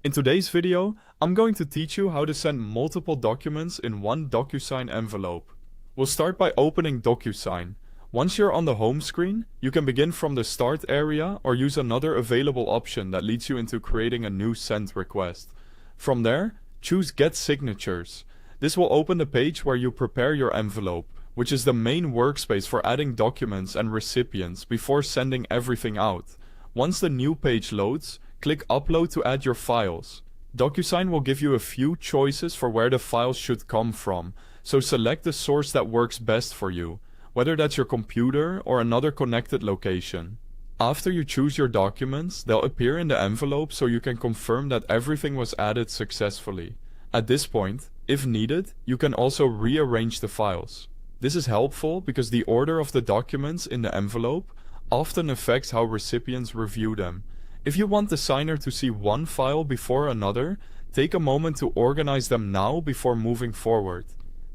In today's video, I'm going to teach you how to send multiple documents in one DocuSign envelope. We'll start by opening DocuSign. Once you're on the home screen, you can begin from the Start area or use another available option that leads you into creating a new send request. From there, choose Get Signatures. This will open the page where you prepare your envelope, which is the main workspace for adding documents and recipients before sending everything out. Once the new page loads, click Upload to add your files. DocuSign will give you a few choices for where the files should come from, so select the source that works best for you, whether that's your computer or another connected location. After you choose your documents, they'll appear in the envelope so you can confirm that everything was added successfully. At this point, if needed, you can also rearrange the files. This is helpful because the order of the documents in the envelope often affects how recipients review them. If you want the signer to see one file before another, take a moment to organize them now before moving forward.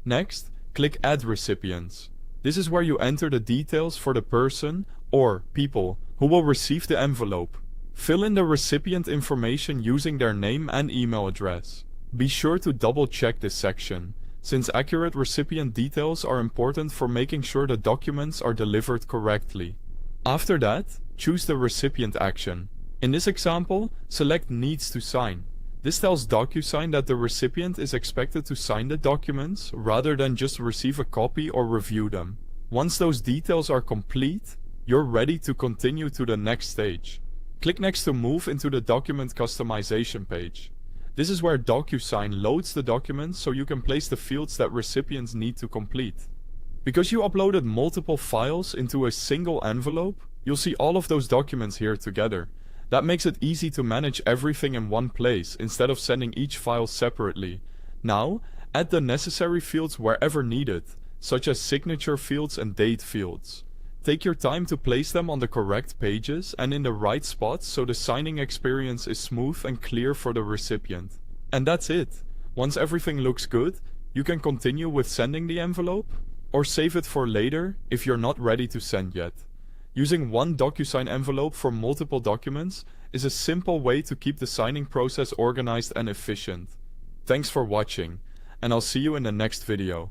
Next, click Add Recipients. This is where you enter the details for the person or people who will receive the envelope. Fill in the recipient information using their name and email address. Be sure to double check this section, since accurate recipient details are important for making sure the documents are delivered correctly. After that, choose the recipient action. In this example, select Needs to Sign. This tells DocuSign that the recipient is expected to sign the documents rather than just receive a copy or review them. Once those details are complete, you're ready to continue to the next stage. Click next to move into the document customization page. This is where DocuSign loads the documents so you can place the fields that recipients need to complete. Because you uploaded multiple files into a single envelope, you'll see all of those documents here together. That makes it easy to manage everything in one place instead of sending each file separately. Now, add the necessary fields wherever needed, such as signature fields and date fields. Take your time to place them on the correct pages and in the right spots so the signing experience is smooth and clear for the recipient. And that's it. Once everything looks good, you can continue with sending the envelope, or save it for later if you're not ready to send yet. Using one DocuSign envelope for multiple documents is a simple way to keep the signing process organized and efficient. Thanks for watching, and I'll see you in the next video.